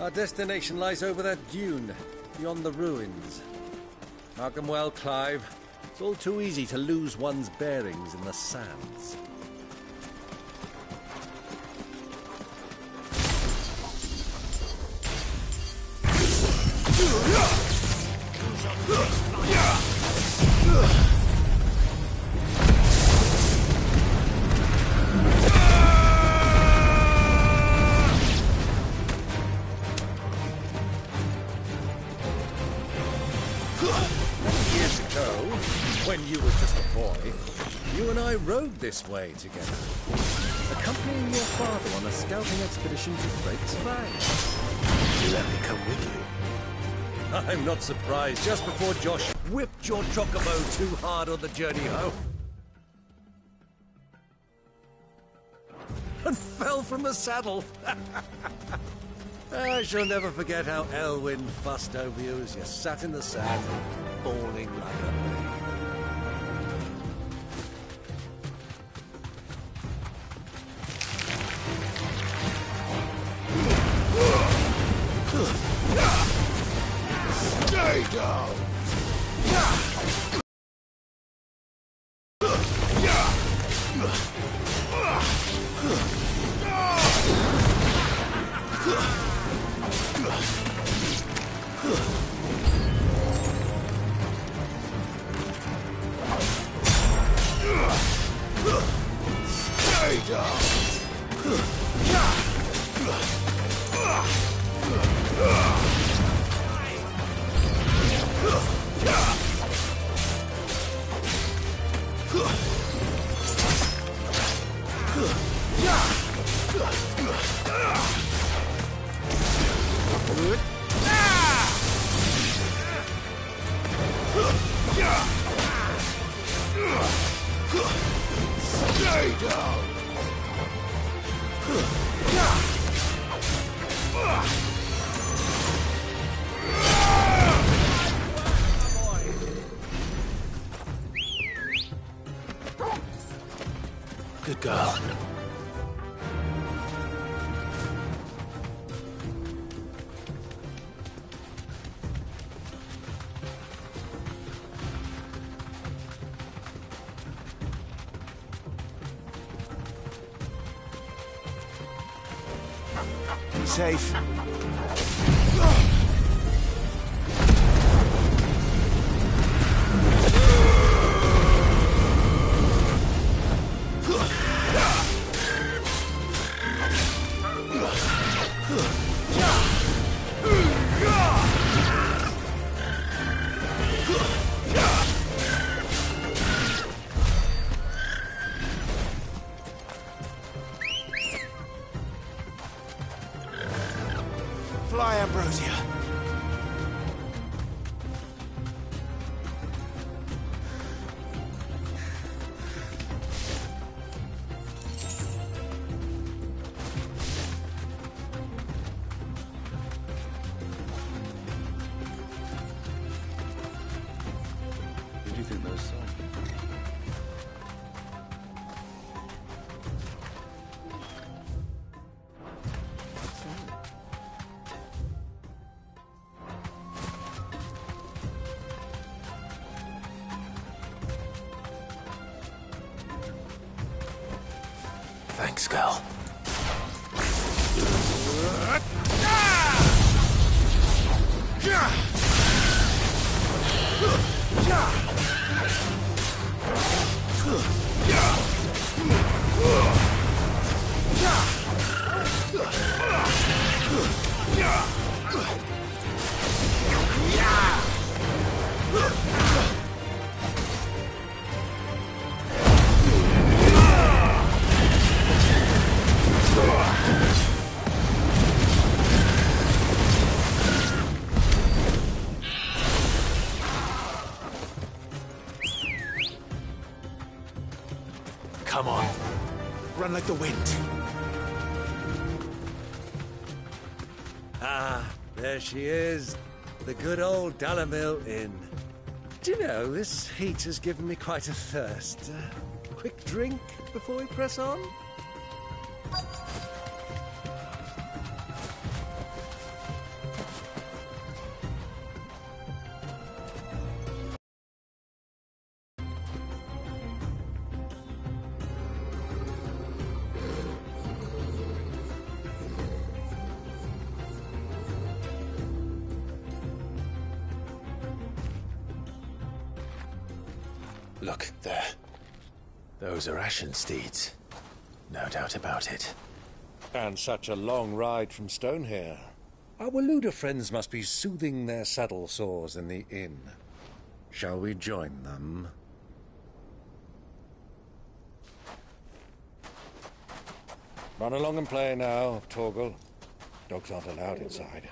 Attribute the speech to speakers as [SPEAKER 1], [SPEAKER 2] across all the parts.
[SPEAKER 1] Our destination lies over that dune, beyond the ruins. Mark 'em well, Clive. It's all too easy to lose one's bearings in the sands. Years ago, when you were just a boy, you and I rode this way together, accompanying your father on a scouting expedition to Drake's Fang.
[SPEAKER 2] You let me come with you.
[SPEAKER 1] I'm not surprised, just before Josh whipped your chocobo too hard on the journey home. And fell from the saddle. I shall never forget how Elwyn fussed over you as you sat in the sand, bawling like a baby.
[SPEAKER 2] Stay down! Stay down! Stay down! Good girl. Be safe. Fly, Ambrosia.
[SPEAKER 1] Did you think those songs?
[SPEAKER 2] Thanks, girl. Come on. Run like the wind.
[SPEAKER 1] Ah, there she is. The good old Dalamil Inn. Do you know, this heat has given me quite a thirst. Quick drink before we press on?
[SPEAKER 2] Look, there. Those are ashen steeds. No doubt about it.
[SPEAKER 1] And such a long ride from Stone here. Our Waluda friends must be soothing their saddle sores in the inn. Shall we join them? Run along and play now, Torgal. Dogs aren't allowed inside.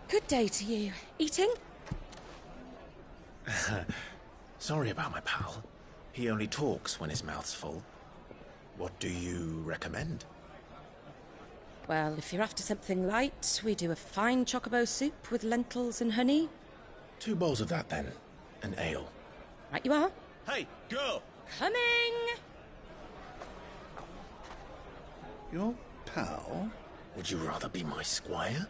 [SPEAKER 3] Good day to you. Eating?
[SPEAKER 2] Sorry about my pal. He only talks when his mouth's full. What do you recommend?
[SPEAKER 3] Well, if you're after something light, we do a fine chocobo soup with lentils and honey.
[SPEAKER 2] 2 bowls of that, then. An ale.
[SPEAKER 3] Right you are.
[SPEAKER 2] Hey, girl!
[SPEAKER 3] Coming!
[SPEAKER 4] Your pal?
[SPEAKER 2] Would you rather be my squire?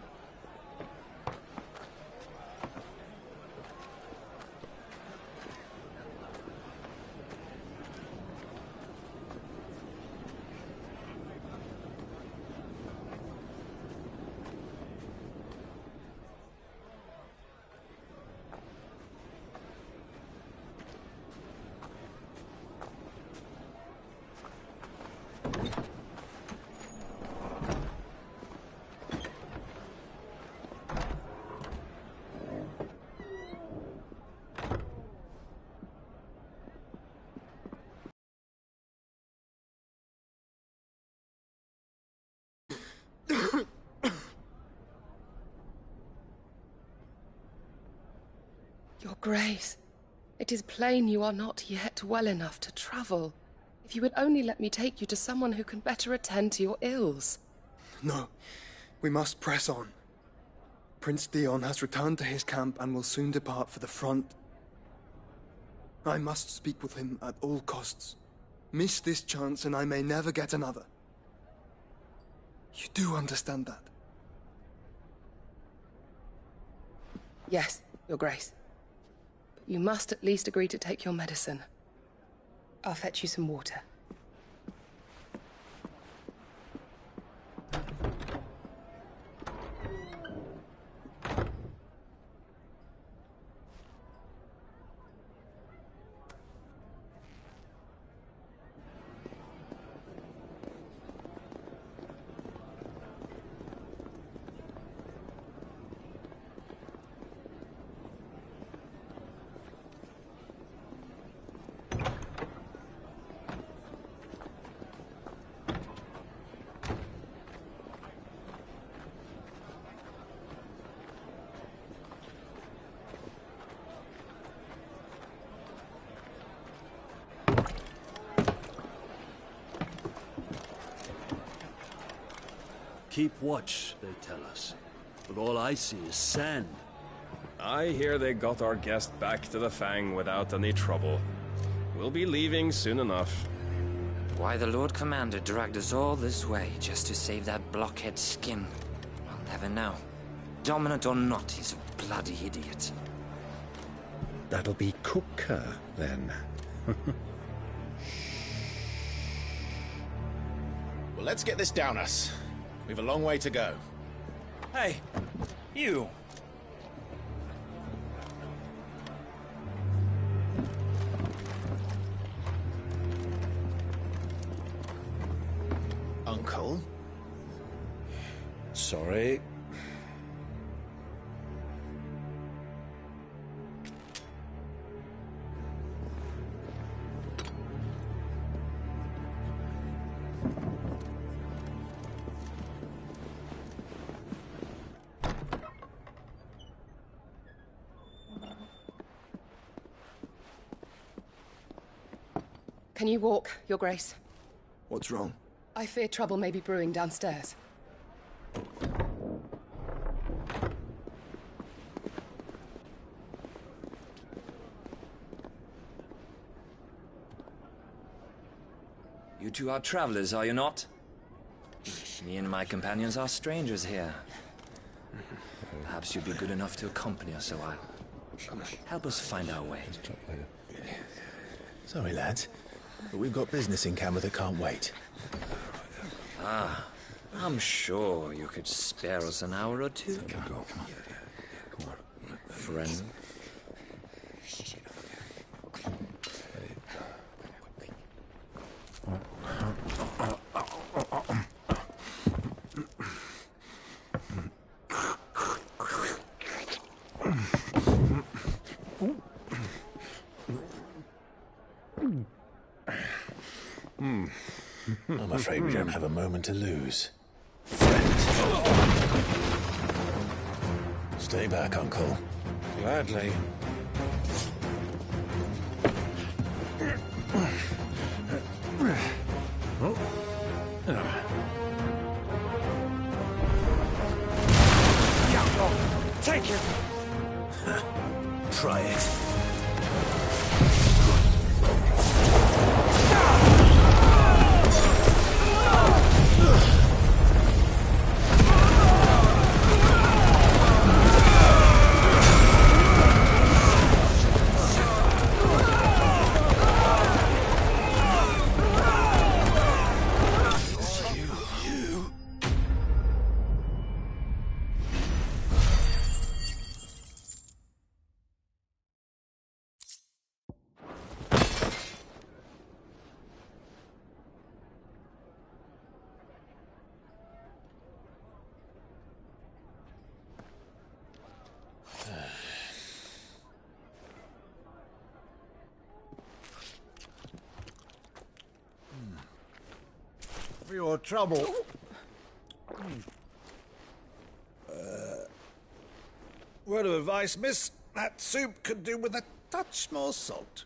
[SPEAKER 5] Your Grace, it is plain you are not yet well enough to travel. If you would only let me take you to someone who can better attend to your ills.
[SPEAKER 6] No, we must press on. Prince Dion has returned to his camp and will soon depart for the front. I must speak with him at all costs. Miss this chance and I may never get another. You do understand that?
[SPEAKER 5] Yes, Your Grace. But you must at least agree to take your medicine. I'll fetch you some water.
[SPEAKER 7] Keep watch, they tell us. But all I see is sand.
[SPEAKER 8] I hear they got our guest back to the Fang without any trouble. We'll be leaving soon enough.
[SPEAKER 9] Why the Lord Commander dragged us all this way just to save that blockhead skin, we'll never know. Dominant or not, he's a bloody idiot.
[SPEAKER 1] That'll be Cooker, then.
[SPEAKER 2] Well, let's get this down us. We've a long way to go.
[SPEAKER 10] Hey, you.
[SPEAKER 2] Uncle?
[SPEAKER 1] Sorry.
[SPEAKER 5] Can you walk, Your Grace?
[SPEAKER 6] What's wrong?
[SPEAKER 5] I fear trouble may be brewing downstairs.
[SPEAKER 9] You two are travelers, are you not? Me and my companions are strangers here. Perhaps you'd be good enough to accompany us a while. Help us find our way.
[SPEAKER 2] Sorry, lads, but we've got business in camera that can't wait.
[SPEAKER 9] Ah, I'm sure you could spare us an hour or two.
[SPEAKER 2] Come on.
[SPEAKER 9] Friend.
[SPEAKER 2] I'm afraid we don't have a moment to lose. Stay back, Uncle.
[SPEAKER 4] Gladly.
[SPEAKER 10] Take it!
[SPEAKER 2] Try it.
[SPEAKER 4] For your trouble. Word of advice, miss. That soup could do with a touch more salt.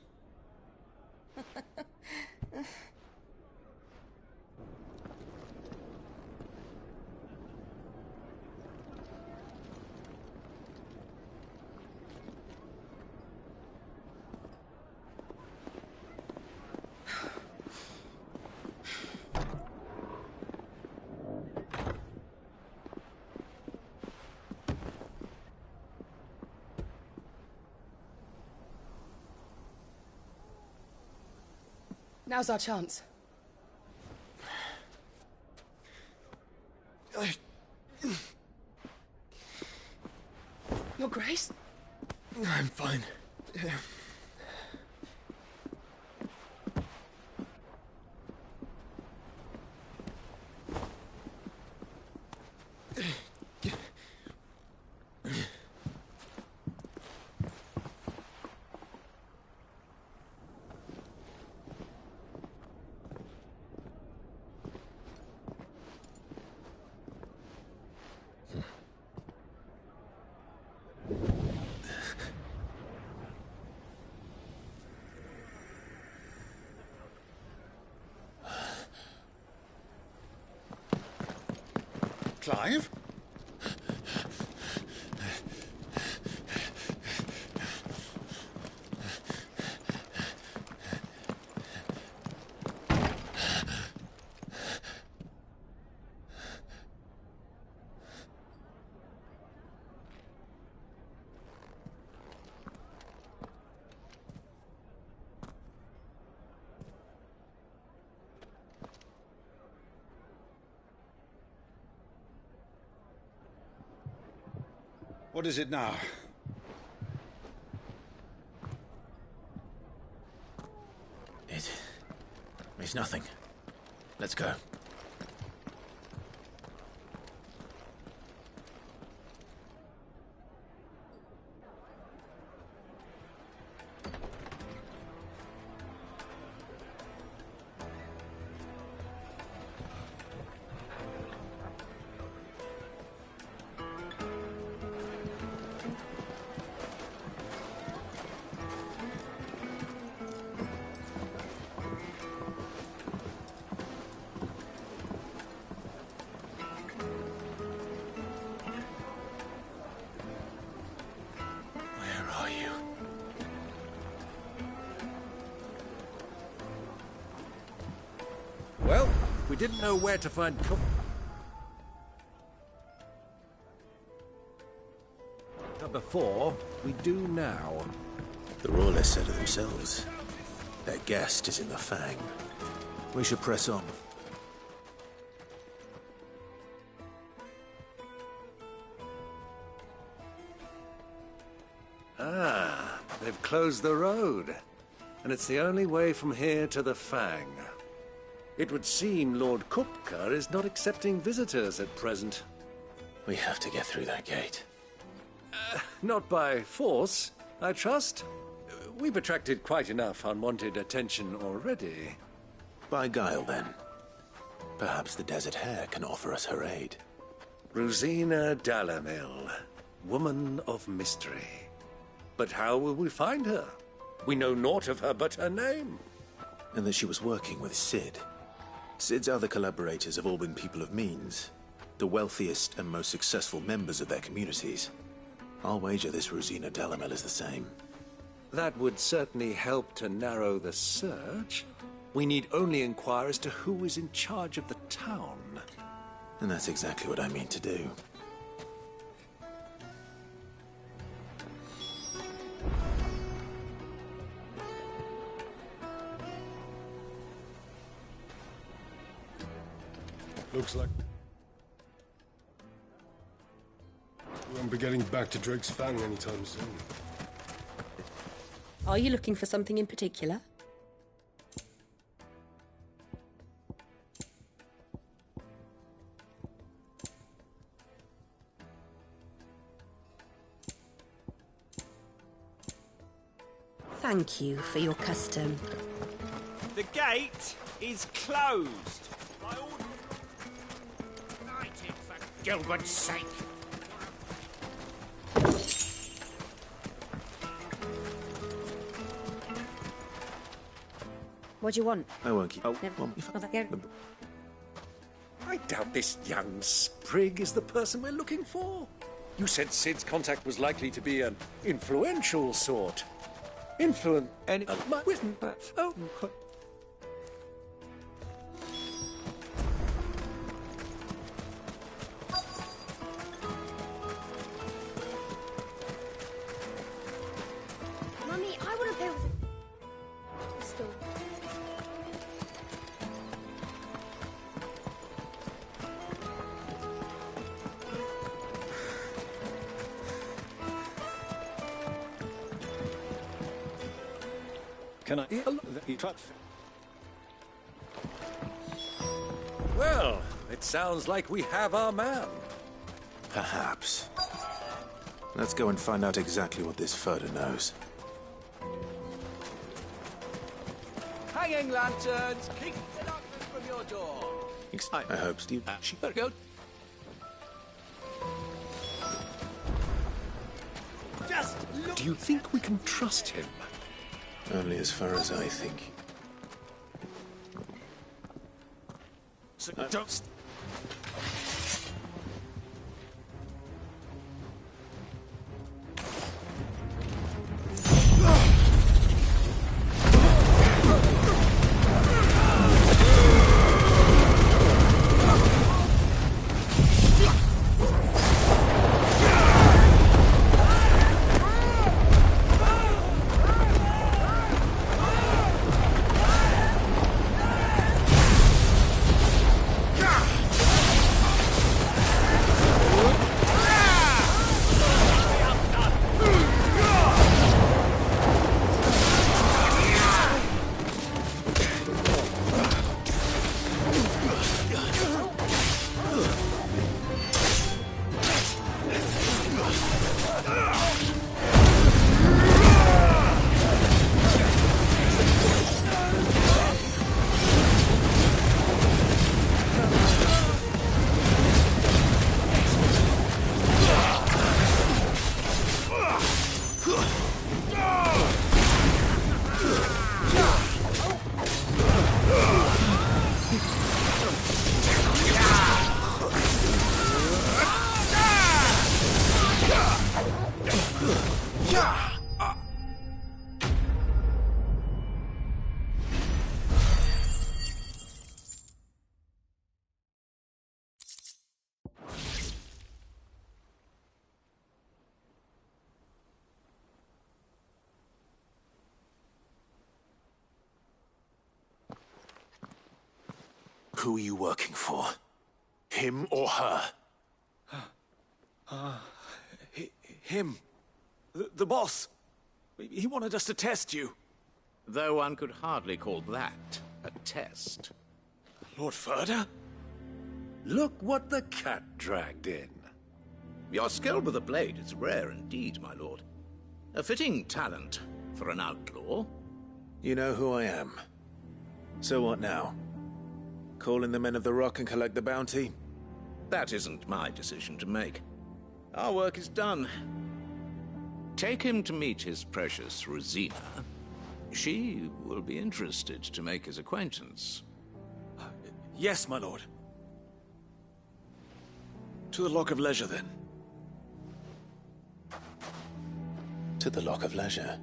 [SPEAKER 5] Now's our chance. Your Grace?
[SPEAKER 6] I'm fine.
[SPEAKER 4] Clive? What is it now?
[SPEAKER 2] It's nothing. Let's go.
[SPEAKER 1] We didn't know where to find before, we do now.
[SPEAKER 2] The Royalists said it themselves. Their guest is in the Fang. We should press on.
[SPEAKER 1] Ah, they've closed the road. And it's the only way from here to the Fang. It would seem Lord Kupka is not accepting visitors at present.
[SPEAKER 2] We have to get through that gate.
[SPEAKER 1] Not by force, I trust. We've attracted quite enough unwanted attention already.
[SPEAKER 2] By guile, then. Perhaps the Desert Hare can offer us her aid.
[SPEAKER 1] Rosina Dalamil, woman of mystery. But how will we find her? We know naught of her but her name.
[SPEAKER 2] And that she was working with Sid. Sid's other collaborators have all been people of means. The wealthiest and most successful members of their communities. I'll wager this Rosina Dalamil is the same.
[SPEAKER 1] That would certainly help to narrow the search. We need only inquire as to who is in charge of the town.
[SPEAKER 2] And that's exactly what I mean to do.
[SPEAKER 11] Looks like we won't be getting back to Drake's Fang anytime soon.
[SPEAKER 3] Are you looking for something in particular? Thank you for your custom.
[SPEAKER 10] The gate is closed.
[SPEAKER 4] Lighted, for Gilbert's sake.
[SPEAKER 3] What do you want?
[SPEAKER 2] I won't keep...
[SPEAKER 1] I doubt this young sprig is the person we're looking for. You said Sid's contact was likely to be an influential sort. Oh.
[SPEAKER 12] Mummy, I want to play with the pistol.
[SPEAKER 10] Can I...
[SPEAKER 1] Well, it sounds like we have our man.
[SPEAKER 2] Perhaps. Let's go and find out exactly what this Furder knows.
[SPEAKER 10] Hanging lanterns, keep the darkness from your door.
[SPEAKER 2] I hope Steve...
[SPEAKER 10] She better go. Just look.
[SPEAKER 1] Do you think we can trust him?
[SPEAKER 2] Only as far as I think.
[SPEAKER 10] So don't...
[SPEAKER 4] Ah!
[SPEAKER 2] Who are you working for? Him or her?
[SPEAKER 4] Him. The boss. He wanted us to test you.
[SPEAKER 13] Though one could hardly call that a test.
[SPEAKER 4] Lord Ferda?
[SPEAKER 1] Look what the cat dragged in.
[SPEAKER 13] Your skill with the blade is rare indeed, my lord. A fitting talent for an outlaw.
[SPEAKER 2] You know who I am. So what now? Call in the Men of the Rock and collect the bounty?
[SPEAKER 13] That isn't my decision to make. Our work is done. Take him to meet his precious Rosina. She will be interested to make his acquaintance.
[SPEAKER 4] Yes, my lord. To the Lock of Leisure, then.
[SPEAKER 2] To the Lock of Leisure.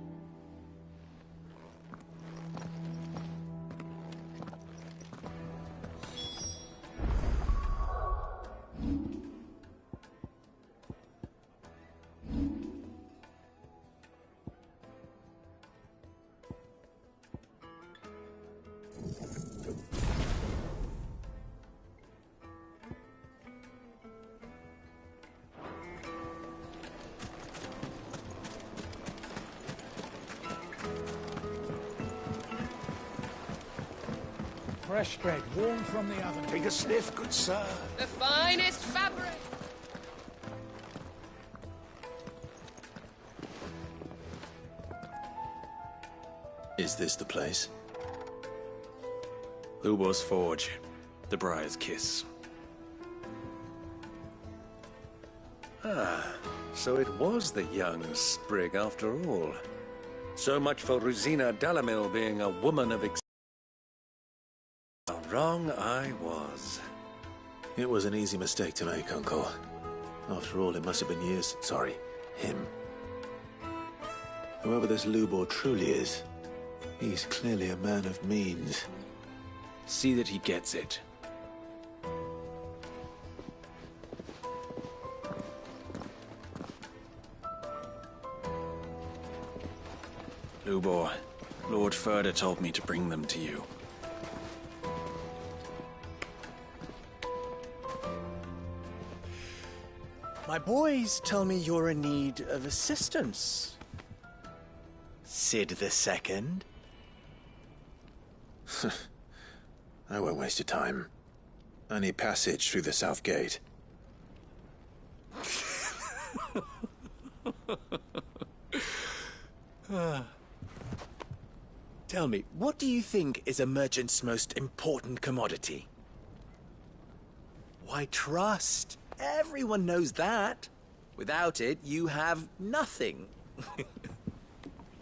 [SPEAKER 10] Fresh bread, warm from the oven.
[SPEAKER 4] Take a sniff, good sir.
[SPEAKER 5] The finest fabric!
[SPEAKER 2] Is this the place?
[SPEAKER 4] Lubo's Forge. The Briar's Kiss.
[SPEAKER 1] So it was the young sprig after all. So much for Rosina Dalamil being a woman of How wrong I was.
[SPEAKER 2] It was an easy mistake to make, Uncle. After all, it must have been years... Sorry, him. Whoever this Lubor truly is, he's clearly a man of means.
[SPEAKER 4] See that he gets it. Lubor, Lord Ferda told me to bring them to you.
[SPEAKER 14] My boys tell me you're in need of assistance. Sid the Second?
[SPEAKER 2] I won't waste your time. I need passage through the south gate.
[SPEAKER 14] Tell me, what do you think is a merchant's most important commodity? Why, trust. Everyone knows that. Without it, you have nothing.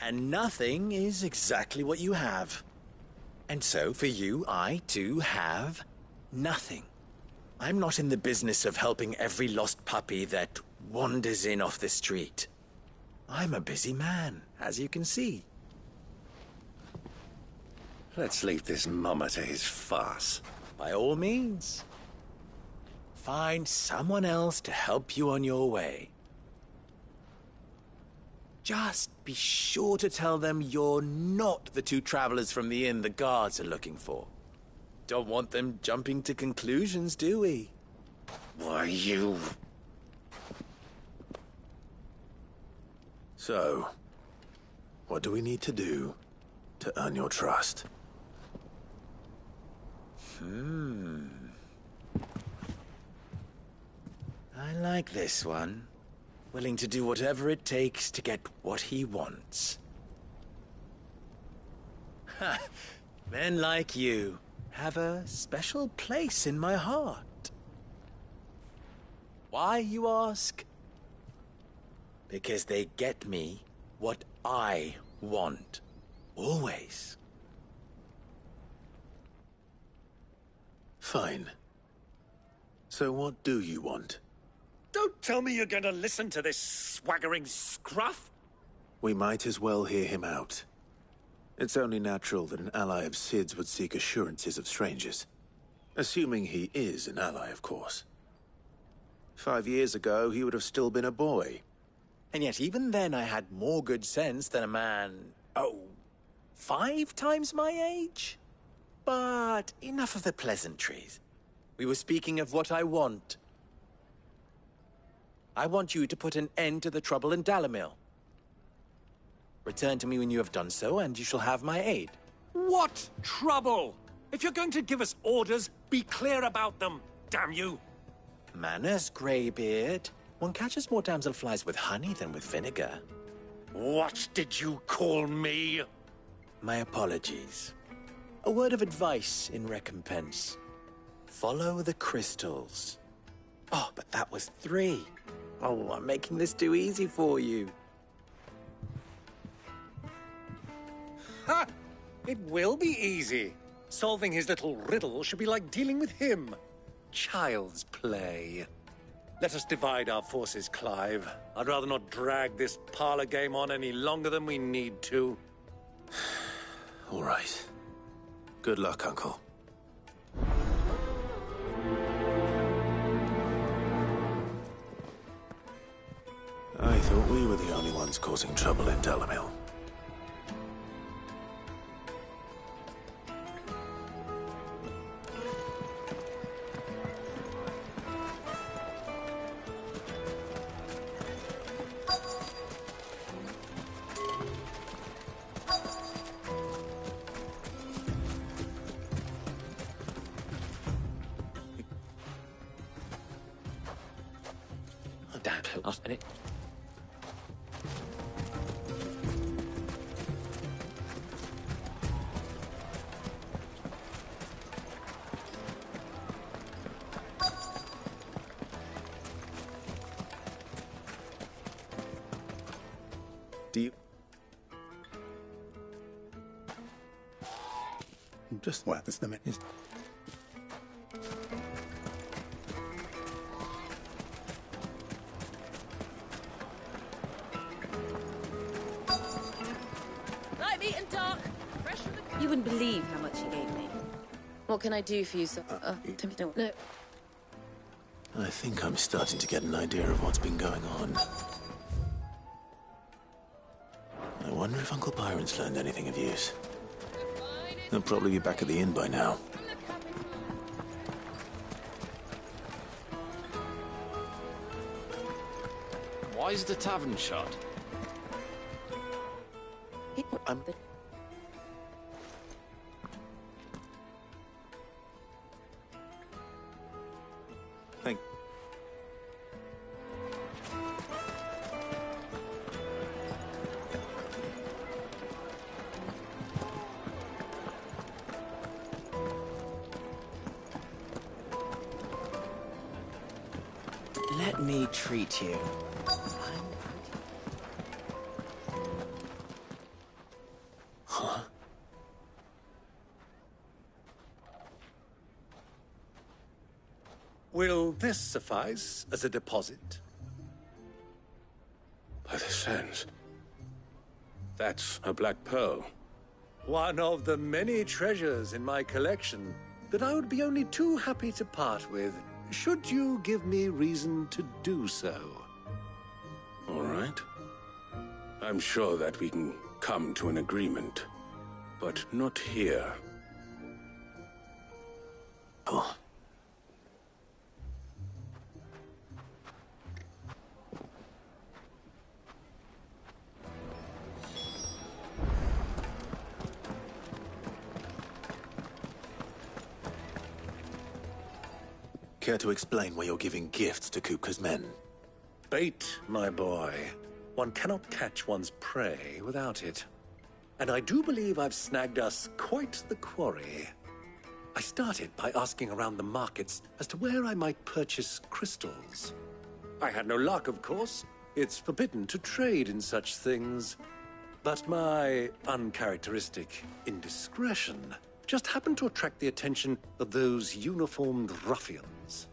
[SPEAKER 14] And nothing is exactly what you have. And so, for you, I, too, have nothing. I'm not in the business of helping every lost puppy that wanders in off the street. I'm a busy man, as you can see.
[SPEAKER 1] Let's leave this mummer to his farce.
[SPEAKER 14] By all means. Find someone else to help you on your way. Just be sure to tell them you're not the two travelers from the inn the guards are looking for. Don't want them jumping to conclusions, do we?
[SPEAKER 1] Why, you...
[SPEAKER 2] So, what do we need to do to earn your trust?
[SPEAKER 14] I like this one. Willing to do whatever it takes to get what he wants. Ha! Men like you have a special place in my heart. Why, you ask? Because they get me what I want. Always.
[SPEAKER 2] Fine. So what do you want?
[SPEAKER 1] Don't tell me you're going to listen to this swaggering scruff!
[SPEAKER 2] We might as well hear him out. It's only natural that an ally of Sid's would seek assurances of strangers. Assuming he is an ally, of course. 5 years ago, he would have still been a boy.
[SPEAKER 14] And yet even then I had more good sense than a man... 5 times my age? But enough of the pleasantries. We were speaking of what I want. I want you to put an end to the trouble in Dalamil. Return to me when you have done so, and you shall have my aid.
[SPEAKER 15] What trouble? If you're going to give us orders, be clear about them, damn you!
[SPEAKER 14] Manners, Greybeard. One catches more damselflies with honey than with vinegar.
[SPEAKER 15] What did you call me?
[SPEAKER 14] My apologies. A word of advice in recompense. Follow the crystals. Oh, but that was 3. Oh, I'm making this too easy for you.
[SPEAKER 15] Ha! It will be easy. Solving his little riddle should be like dealing with him. Child's play. Let us divide our forces, Clive. I'd rather not drag this parlor game on any longer than we need to.
[SPEAKER 2] All right. Good luck, Uncle. I thought we were the only ones causing trouble in Dalamil.
[SPEAKER 14] Oh, damn. Last minute.
[SPEAKER 2] Do you...
[SPEAKER 4] Just what? This the minute.
[SPEAKER 3] Light, meat and dark. Fresh from the... You wouldn't believe how much he gave me. What can I do for you, sir? Tell me, no.
[SPEAKER 2] I think I'm starting to get an idea of what's been going on. I wonder if Uncle Byron's learned anything of use. He'll probably be back at the inn by now.
[SPEAKER 7] Why is the tavern shut?
[SPEAKER 2] Thank...
[SPEAKER 14] Let me treat you.
[SPEAKER 2] Huh?
[SPEAKER 15] Will this suffice as a deposit?
[SPEAKER 11] By the sands. That's a black pearl.
[SPEAKER 15] One of the many treasures in my collection that I would be only too happy to part with, should you give me reason to do so.
[SPEAKER 11] All right. I'm sure that we can come to an agreement, but not here.
[SPEAKER 2] Oh. Care to explain why you're giving gifts to Kupka's men?
[SPEAKER 15] Bait, my boy. One cannot catch one's prey without it. And I do believe I've snagged us quite the quarry. I started by asking around the markets as to where I might purchase crystals. I had no luck, of course. It's forbidden to trade in such things. But my uncharacteristic indiscretion just happened to attract the attention of those uniformed ruffians.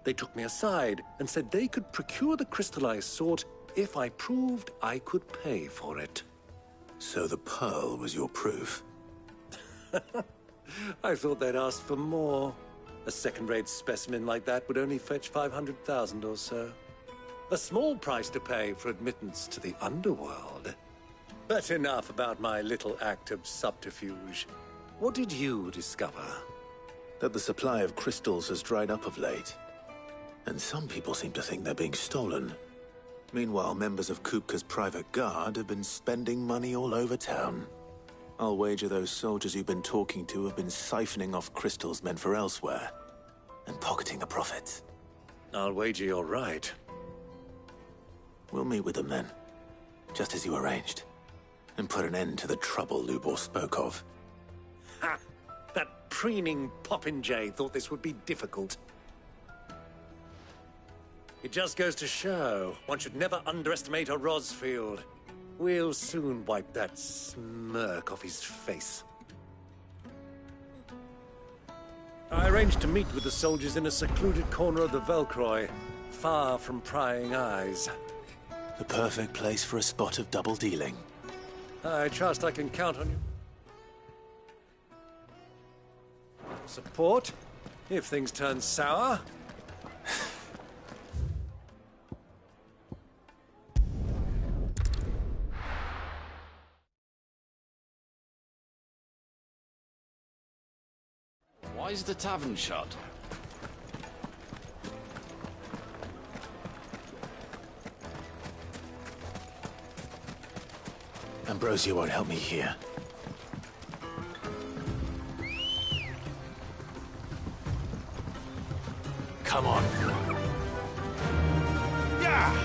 [SPEAKER 15] They took me aside and said they could procure the crystal I sought if I proved I could pay for it.
[SPEAKER 2] So the pearl was your proof?
[SPEAKER 15] I thought they'd ask for more. A second-rate specimen like that would only fetch 500,000 or so. A small price to pay for admittance to the underworld. But enough about my little act of subterfuge. What did you discover?
[SPEAKER 2] That the supply of crystals has dried up of late. And some people seem to think they're being stolen. Meanwhile, members of Kupka's private guard have been spending money all over town. I'll wager those soldiers you've been talking to have been siphoning off crystals meant for elsewhere, and pocketing the profits.
[SPEAKER 15] I'll wager you're right.
[SPEAKER 2] We'll meet with them then, just as you arranged, and put an end to the trouble Lubor spoke of.
[SPEAKER 15] Ha! That preening popinjay thought this would be difficult. It just goes to show, one should never underestimate a Rosfield. We'll soon wipe that smirk off his face. I arranged to meet with the soldiers in a secluded corner of the Velcroy, far from prying eyes.
[SPEAKER 2] The perfect place for a spot of double dealing.
[SPEAKER 15] I trust I can count on you. Support, if things turn sour.
[SPEAKER 16] Why is the tavern shut?
[SPEAKER 2] Ambrosia won't help me here. Come on.
[SPEAKER 15] Yeah!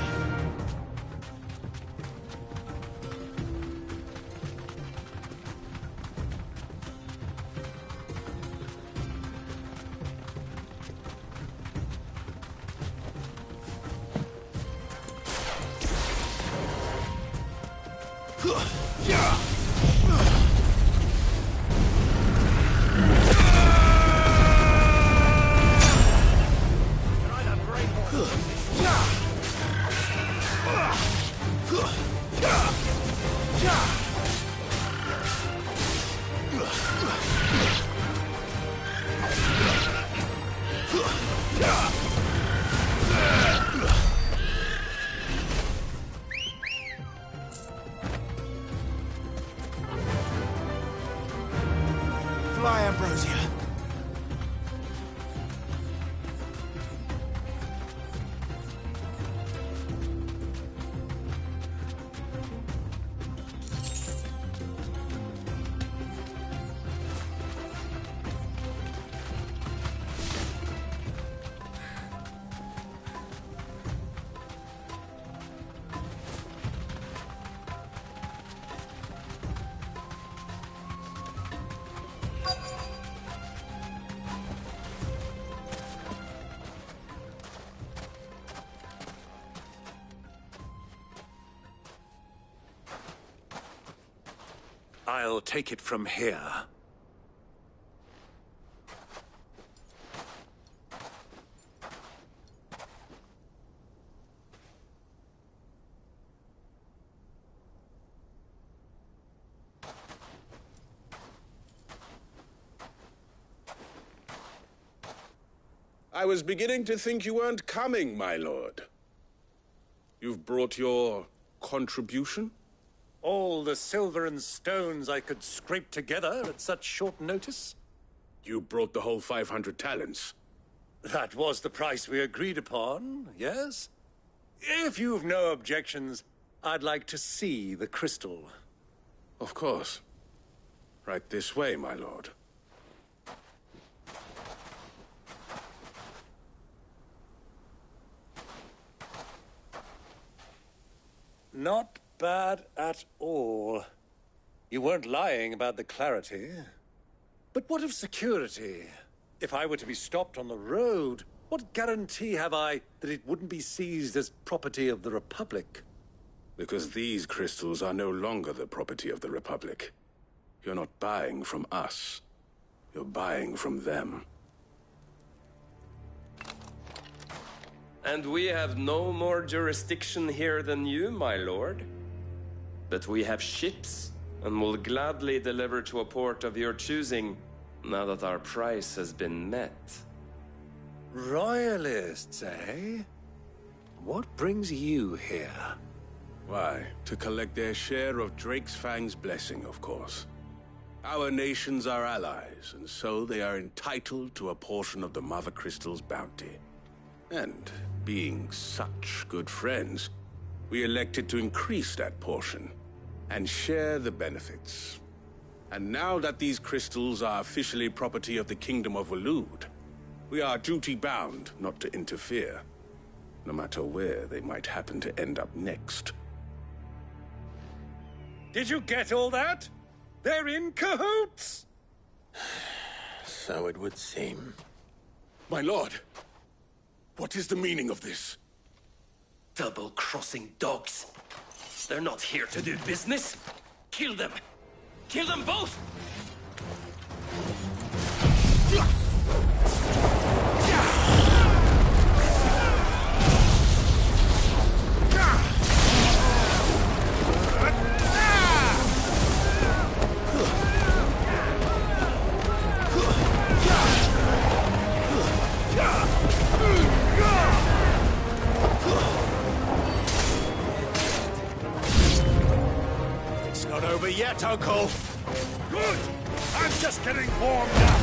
[SPEAKER 14] Fly, Ambrosia.
[SPEAKER 15] I'll take it from here.
[SPEAKER 11] I was beginning to think you weren't coming, my lord. You've brought your contribution?
[SPEAKER 2] All the silver and stones I could scrape together at such short notice?
[SPEAKER 11] You brought the whole 500 talents.
[SPEAKER 2] That was the price we agreed upon, yes? If you've no objections, I'd like to see the crystal.
[SPEAKER 11] Of course. Right this way, my lord.
[SPEAKER 2] Not bad at all. You weren't lying about the clarity. But what of security? If I were to be stopped on the road, what guarantee have I that it wouldn't be seized as property of the Republic?
[SPEAKER 11] Because these crystals are no longer the property of the Republic. You're not buying from us. You're buying from them.
[SPEAKER 8] And we have no more jurisdiction here than you, my lord. But we have ships, and will gladly deliver to a port of your choosing, now that our price has been met.
[SPEAKER 2] Royalists, eh? What brings you here?
[SPEAKER 11] Why, to collect their share of Drake's Fang's blessing, of course. Our nations are allies, and so they are entitled to a portion of the Mother Crystal's bounty. And being such good friends, we elected to increase that portion and share the benefits. And now that these crystals are officially property of the Kingdom of Waloed, we are duty-bound not to interfere, no matter where they might happen to end up next.
[SPEAKER 1] Did you get all that? They're in cahoots!
[SPEAKER 2] So it would seem.
[SPEAKER 11] My lord, what is the meaning of this?
[SPEAKER 8] Double-crossing dogs. They're not here to do business. Kill them! Kill them both!
[SPEAKER 4] It's not over yet, Uncle. Good! I'm just getting warmed up.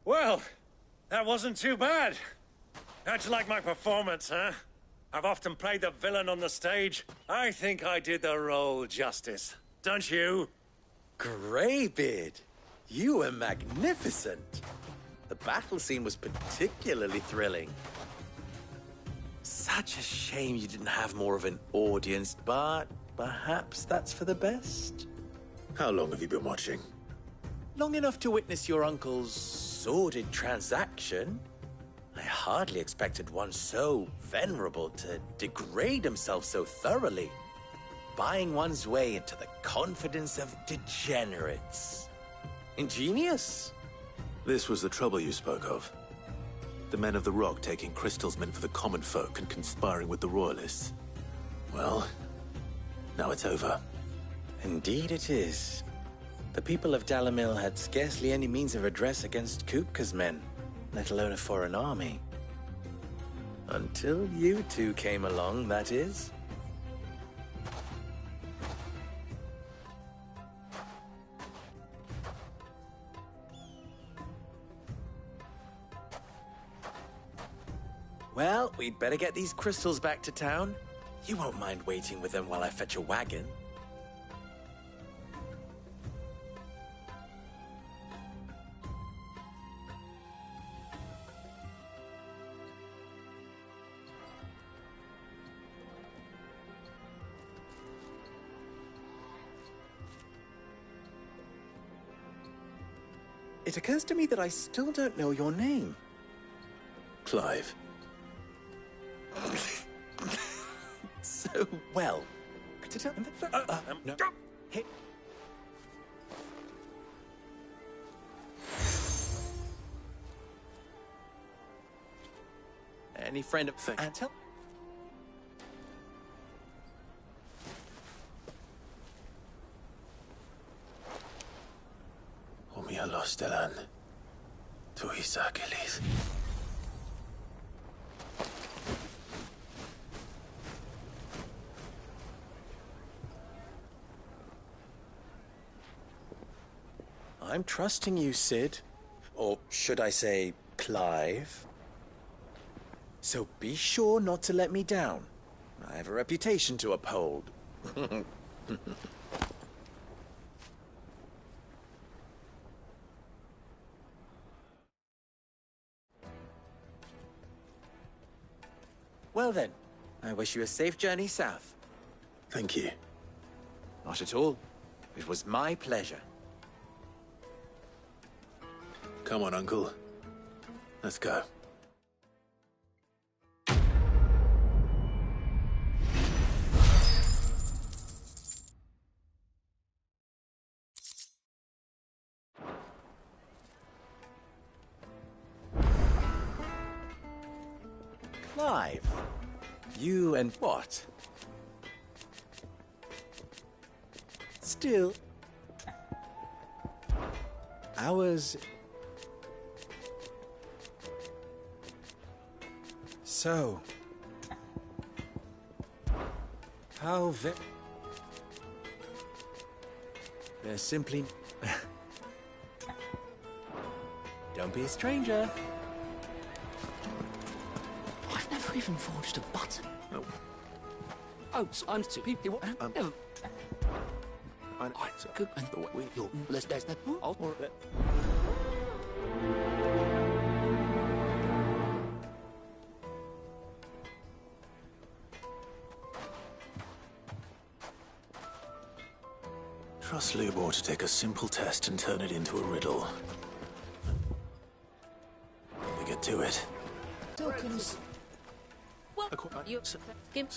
[SPEAKER 1] Well, that wasn't too bad. How'd you like my performance, huh? I've often played the villain on the stage. I think I did the role justice. Don't you?
[SPEAKER 14] Greybeard, you were magnificent. The battle scene was particularly thrilling. Such a shame you didn't have more of an audience, but perhaps that's for the best.
[SPEAKER 2] How long have you been watching?
[SPEAKER 14] Long enough to witness your uncle's sordid transaction. I hardly expected one so venerable to degrade himself so thoroughly, buying one's way into the confidence of degenerates. Ingenious.
[SPEAKER 2] This was the trouble you spoke of. The men of the Rock taking crystals meant for the common folk and conspiring with the Royalists. Well, now it's over.
[SPEAKER 14] Indeed it is. The people of Dalamil had scarcely any means of redress against Kupka's men, let alone a foreign army. Until you two came along, that is. Well, we'd better get these crystals back to town. You won't mind waiting with them while I fetch a wagon. It occurs to me that I still don't know your name.
[SPEAKER 2] Clive.
[SPEAKER 14] well. No. Hey. Any friend of Antel?
[SPEAKER 2] Omia los delan. Tu isakelis.
[SPEAKER 14] I'm trusting you, Sid. Or should I say, Clive? So be sure not to let me down. I have a reputation to uphold. Well then, I wish you a safe journey south.
[SPEAKER 2] Thank you.
[SPEAKER 14] Not at all. It was my pleasure.
[SPEAKER 2] Come on, Uncle. Let's go.
[SPEAKER 14] Clive, you and what? Still, ours. So, how there's simply. Don't be a stranger.
[SPEAKER 17] I've never even forged a button.
[SPEAKER 2] No.
[SPEAKER 17] Oh, so I'm too people. Never. Good. And the way you'll list that.
[SPEAKER 2] Trust Lubor to take a simple test and turn it into a riddle. Let me get to it.
[SPEAKER 3] Tokens. Well, you skim.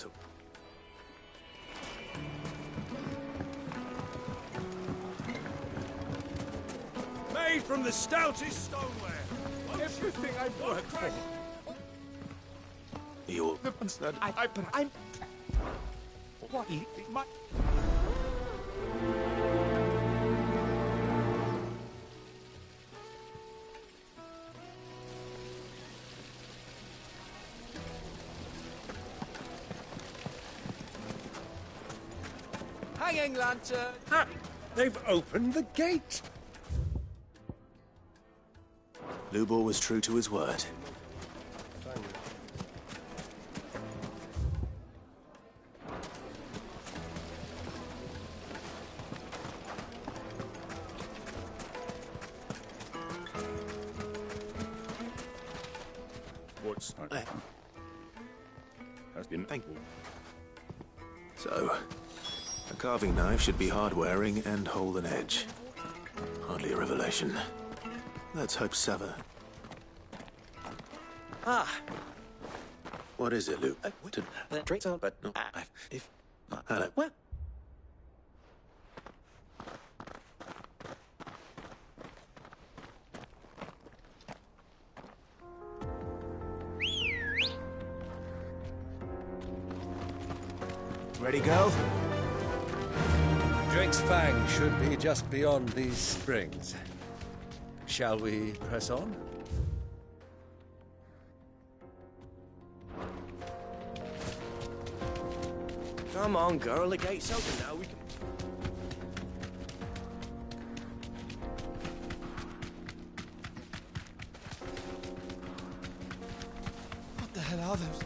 [SPEAKER 4] Made from the stoutest stoneware. Everything I've worked for.
[SPEAKER 2] You're...
[SPEAKER 4] I'm... What? My...
[SPEAKER 10] Hanging lantern!
[SPEAKER 4] Ha! They've opened the gate!
[SPEAKER 2] Lubor was true to his word.
[SPEAKER 4] What's... has been...
[SPEAKER 2] Thank you. So, a carving knife should be hard-wearing and hold an edge. Hardly a revelation. Let's hope Sava...
[SPEAKER 14] Ah!
[SPEAKER 2] What is it, Luke?
[SPEAKER 14] Traits out, but no. If...
[SPEAKER 2] Hello.
[SPEAKER 14] What?
[SPEAKER 1] Ready, go? Drake's Fang should be just beyond these springs. Shall we press on?
[SPEAKER 14] Come on, girl, the gate's open now. We can...
[SPEAKER 10] What the hell are those?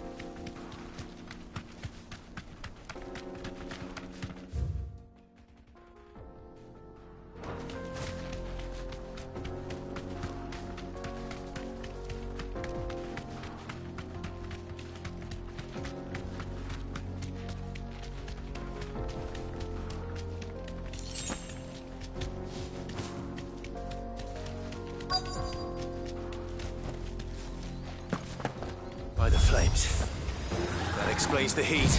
[SPEAKER 2] By the flames. That explains the heat.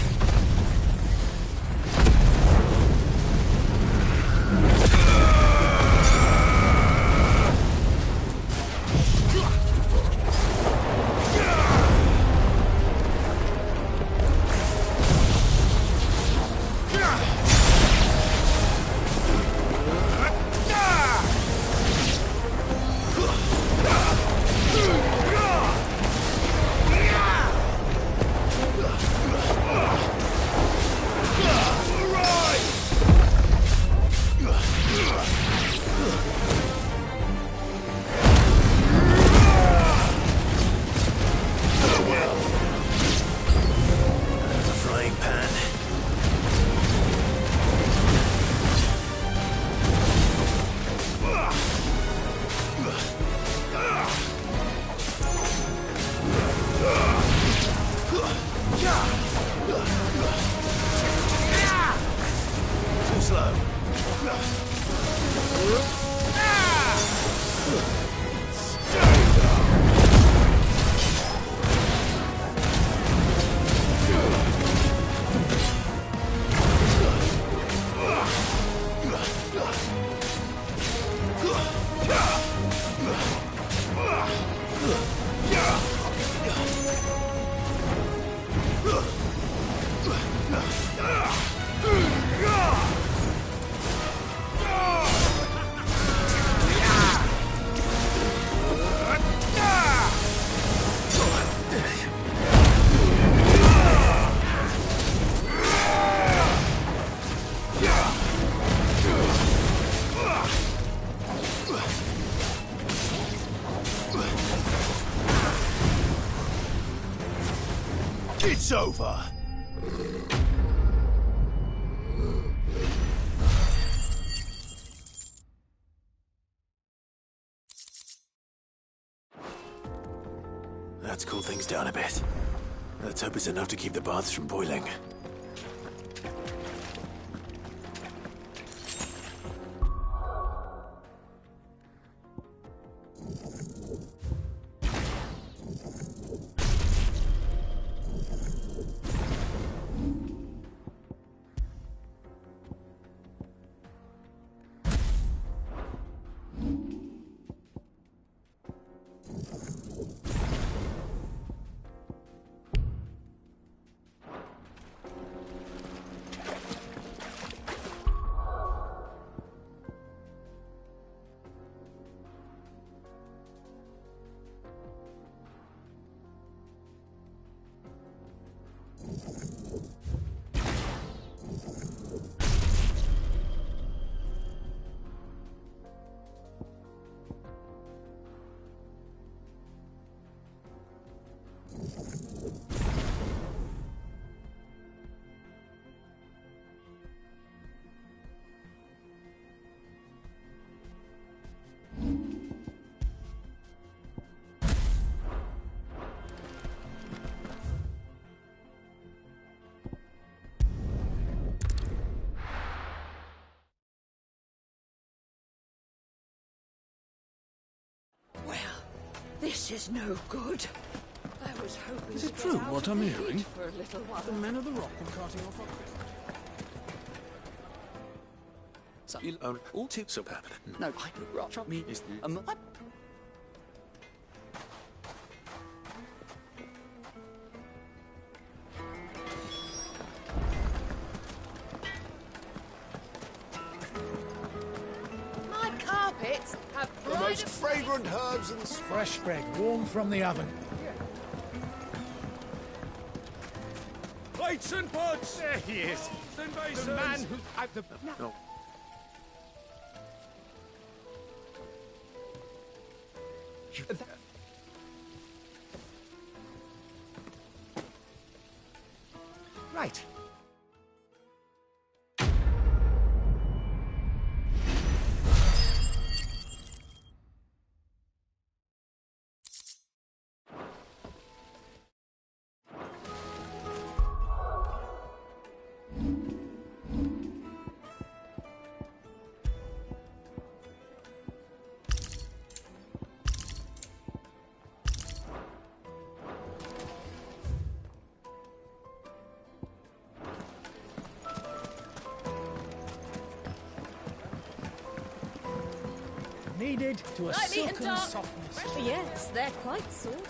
[SPEAKER 2] Too slow. It's over. That's cooled things down a bit. Let's hope it's enough to keep the baths from boiling.
[SPEAKER 18] This is no good. I was hoping
[SPEAKER 7] Is
[SPEAKER 18] to
[SPEAKER 7] it
[SPEAKER 18] get
[SPEAKER 7] true
[SPEAKER 18] out
[SPEAKER 7] what
[SPEAKER 18] of
[SPEAKER 7] I'm
[SPEAKER 18] the
[SPEAKER 7] hearing?
[SPEAKER 18] heat for a little while.
[SPEAKER 7] The men of the rock are carting off our...
[SPEAKER 17] So, you own all too superb. No, I rock me is
[SPEAKER 18] My carpets have
[SPEAKER 4] The
[SPEAKER 18] pride
[SPEAKER 4] most
[SPEAKER 18] of
[SPEAKER 4] fragrant herbs and
[SPEAKER 19] Fresh bread, warm from the oven.
[SPEAKER 4] plates and pots.
[SPEAKER 19] There he is. The man who...
[SPEAKER 4] No.
[SPEAKER 19] Right. Needed to a
[SPEAKER 3] Light meat and
[SPEAKER 19] silken
[SPEAKER 3] dark.
[SPEAKER 19] softness.
[SPEAKER 3] Yes, they're quite salt.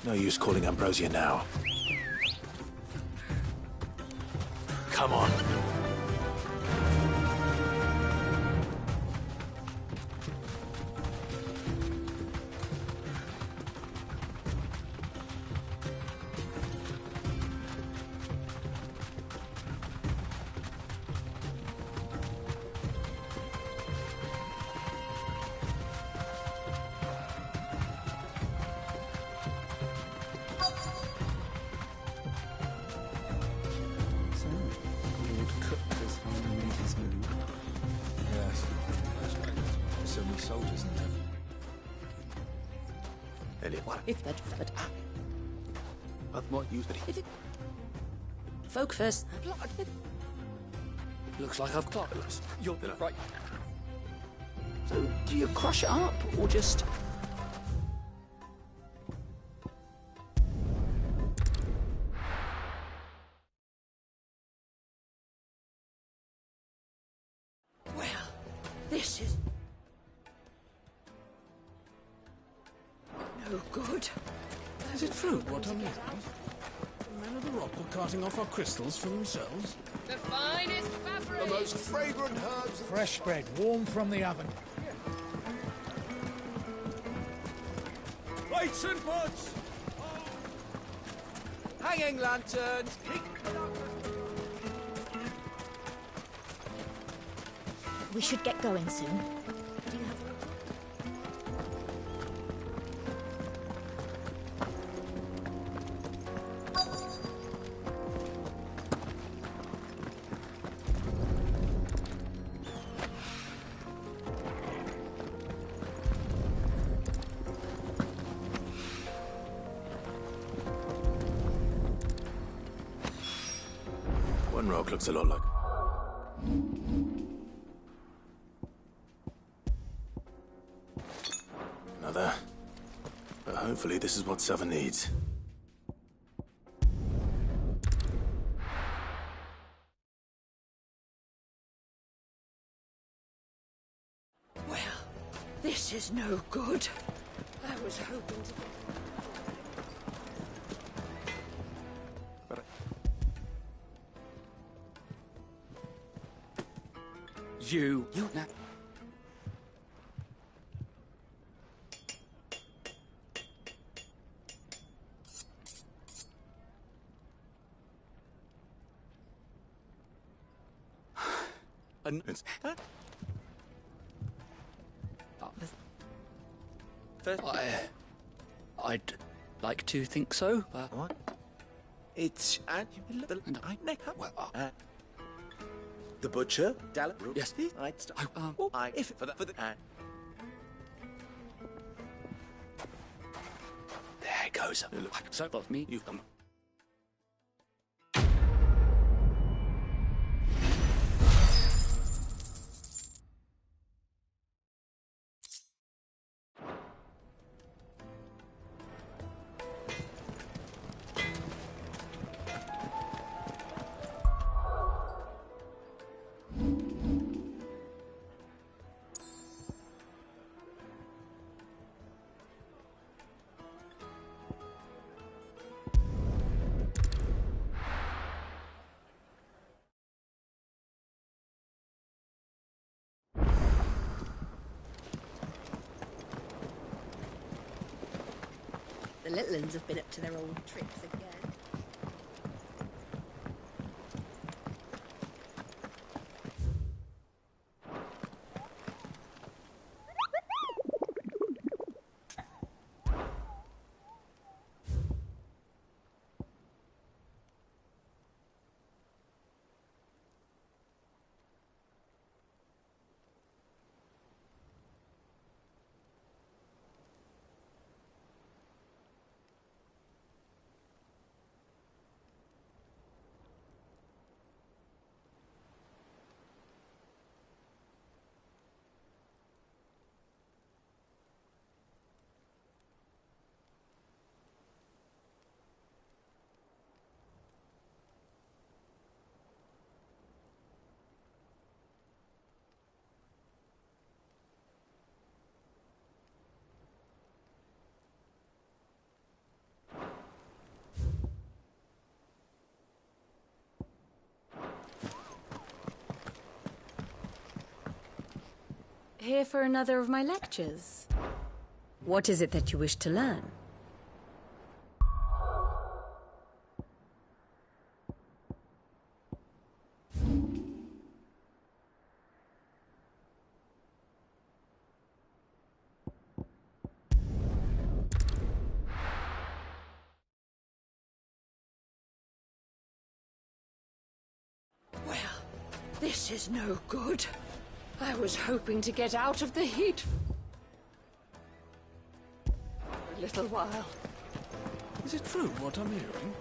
[SPEAKER 2] No use calling Ambrosia now. Come on.
[SPEAKER 19] isn't it?
[SPEAKER 2] What?
[SPEAKER 3] If that, but
[SPEAKER 2] What use?
[SPEAKER 3] if it, folk first.
[SPEAKER 17] Looks like I've got this.
[SPEAKER 2] You're
[SPEAKER 17] Right. So, do you crush it up, or just...
[SPEAKER 18] Well, this is no good.
[SPEAKER 4] Is it true what I'm hearing? The men of the rock were carting off our crystals for themselves?
[SPEAKER 5] The finest fabric!
[SPEAKER 10] The most fragrant herbs.
[SPEAKER 19] Fresh bread, warm from the oven.
[SPEAKER 4] Lights and buds!
[SPEAKER 10] Hanging lanterns. Keep
[SPEAKER 12] We should get going soon. Do you have...
[SPEAKER 2] One rock looks a lot like... Another. But hopefully this is what Seven needs.
[SPEAKER 18] Well, this is no good. I was hoping to...
[SPEAKER 17] You now...
[SPEAKER 2] It's...
[SPEAKER 17] I'd like to think so, but...
[SPEAKER 14] What? It's...
[SPEAKER 17] And I... Well,
[SPEAKER 14] The butcher?
[SPEAKER 17] yes.
[SPEAKER 14] If for the...
[SPEAKER 17] There it goes. So, of me,
[SPEAKER 2] You've come...
[SPEAKER 12] The little ones have been up to their old tricks again.
[SPEAKER 3] Here for another of my lectures. What is it that you wish to learn?
[SPEAKER 18] Well, this is no good. I was hoping to get out of the heat. a little while.
[SPEAKER 7] Is it true what I'm hearing?